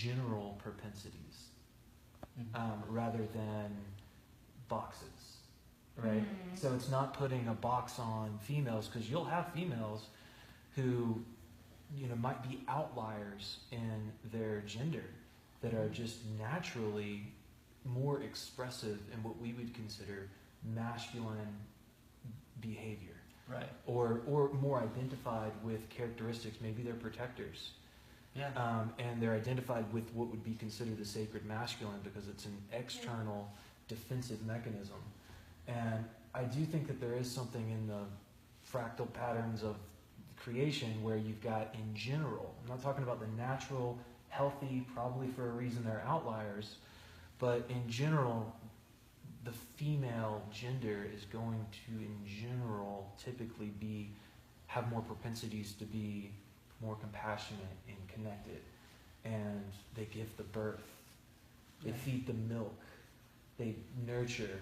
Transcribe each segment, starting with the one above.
general propensities rather than boxes, right? So it's not putting a box on females, because you'll have females who, might be outliers in their gender that are just naturally more expressive in what we would consider masculine behavior. Right. Or more identified with characteristics. Maybe they're protectors. Yeah. And they're identified with what would be considered the sacred masculine because it's an external defensive mechanism. And I do think that there is something in the fractal patterns of creation where you've got, in general, I'm not talking about the natural, healthy, probably for a reason they're outliers, but in general, the female gender is going to, in general, typically have more propensities to be more compassionate and connected. And they give the birth. They feed the milk. They nurture.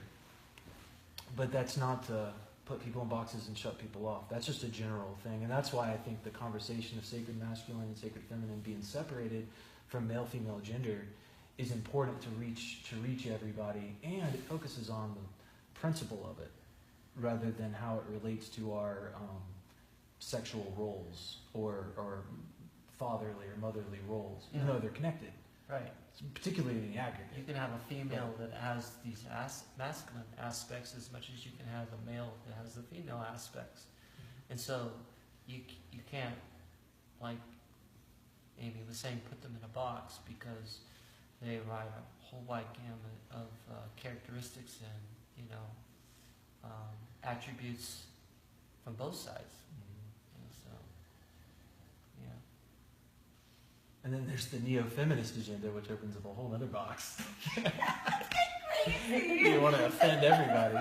But that's not to put people in boxes and shut people off. That's just a general thing. And that's why I think the conversation of sacred masculine and sacred feminine being separated from male-female gender is important to reach everybody, and it focuses on the principle of it rather than how it relates to our sexual roles or fatherly or motherly roles, even though they're connected. Right. Particularly in the aggregate. You can have a female that has these masculine aspects as much as you can have a male that has the female aspects. And so you can't, like Amy was saying, put them in a box because they provide a whole wide gamut of characteristics and, attributes from both sides. And so, yeah. And then there's the neo-feminist agenda, which opens up a whole other box. You want to offend everybody.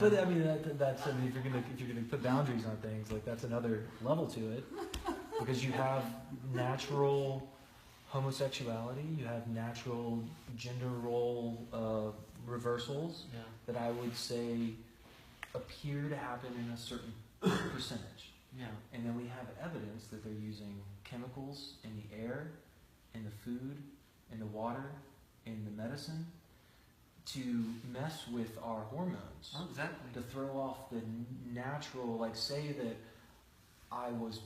But I mean, if you're gonna put boundaries on things, like that's another level to it, because you have natural homosexuality, you have natural gender role reversals that I would say appear to happen in a certain percentage. Yeah. And then we have evidence that they're using chemicals in the air, in the food, in the water, in the medicine to mess with our hormones. Oh, exactly. To throw off the natural, like say that I was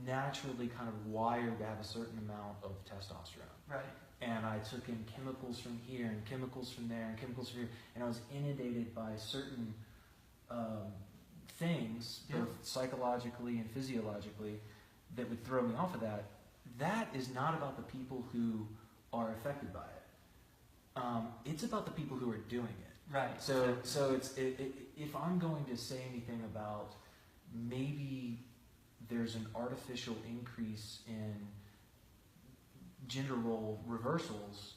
naturally kind of wired to have a certain amount of testosterone. Right. And I took in chemicals from here and chemicals from there and chemicals from here, and I was inundated by certain things, both psychologically and physiologically, that would throw me off of that. That is not about the people who are affected by it. It's about the people who are doing it. Right. So if I'm going to say anything about maybe there's an artificial increase in gender role reversals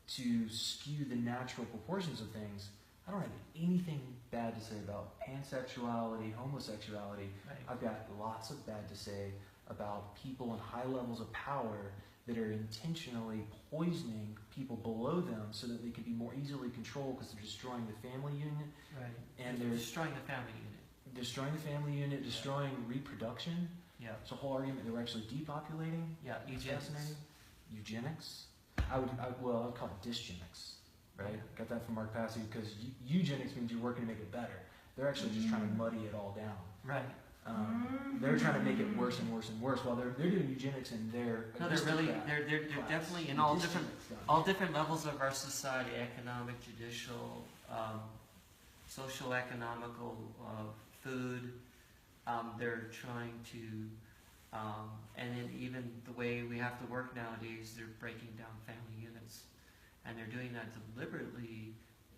to skew the natural proportions of things, I don't have anything bad to say about pansexuality, homosexuality. Right. I've got lots of bad to say about people in high levels of power that are intentionally poisoning people below them so that they can be more easily controlled because they're destroying the family unit. Right. And they're they're destroying the family unit. Destroying the family unit, destroying reproduction. Yeah. It's a whole argument that we're actually depopulating. Yeah. Eugenics. Fascinating. Eugenics. I would call it dysgenics, right? Got that from Mark Passy because eugenics means you're working to make it better. They're actually just trying to muddy it all down. Right. They're trying to make it worse and worse and worse while they're doing eugenics in their they're definitely in all different levels of our society, economic, judicial, social, economical, food. They're trying to, and then even the way we have to work nowadays, they're breaking down family units, and they're doing that deliberately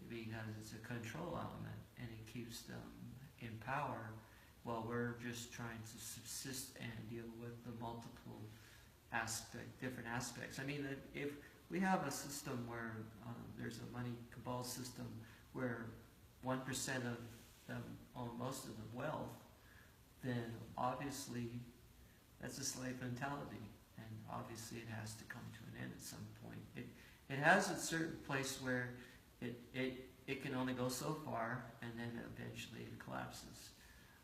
because it's a control element and it keeps them in power. Well, we're just trying to subsist and deal with the multiple different aspects. I mean, if we have a system where there's a money cabal system where 1% of them own most of the wealth, then obviously that's a slave mentality, and obviously it has to come to an end at some point. It has a certain place where it can only go so far, and then eventually it collapses.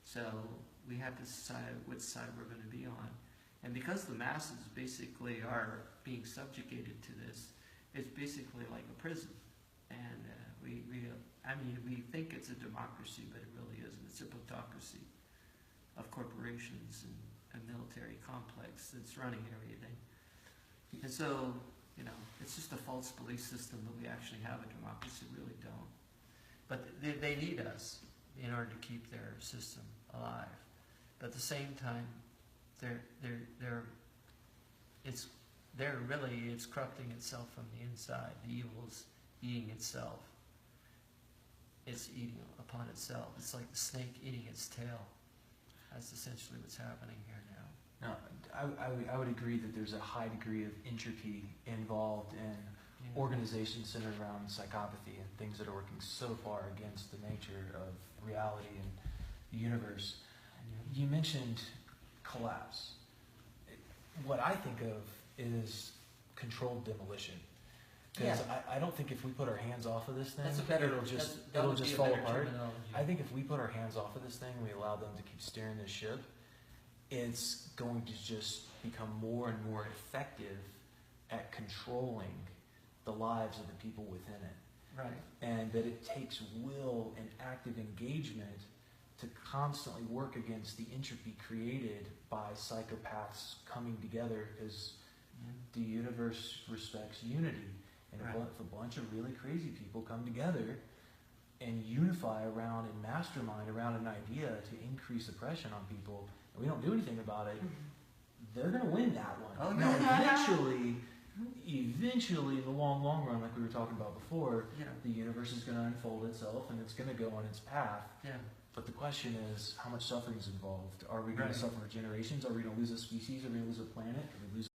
So we have to decide which side we're going to be on. And because the masses basically are being subjugated to this, it's basically like a prison. And we think it's a democracy, but it really isn't. It's a plutocracy of corporations and a military complex that's running everything. And so, it's just a false belief system that we actually have a democracy. We really don't. But they need us in order to keep their system alive. But at the same time, it's corrupting itself from the inside. The evil's eating itself. It's eating upon itself. It's like the snake eating its tail. That's essentially what's happening here now. No, I would agree that there's a high degree of entropy involved in organizations centered around psychopathy and things that are working so far against the nature of reality and the universe. You mentioned collapse. What I think of is controlled demolition. Because I don't think if we put our hands off of this thing, it'll just fall apart. I think if we put our hands off of this thing and we allow them to keep steering this ship, it's going to just become more and more effective at controlling the lives of the people within it. Right. And that it takes will and active engagement to constantly work against the entropy created by psychopaths coming together, because the universe respects unity. And if a bunch of really crazy people come together and unify around and mastermind around an idea to increase oppression on people, and we don't do anything about it, they're going to win that one. Oh, now, eventually, in the long run, like we were talking about before, the universe is going to unfold itself and it's going to go on its path. Yeah. But the question is, how much suffering is involved? Are we going to suffer generations? Are we going to lose a species? Are we going to lose a planet? Are we lose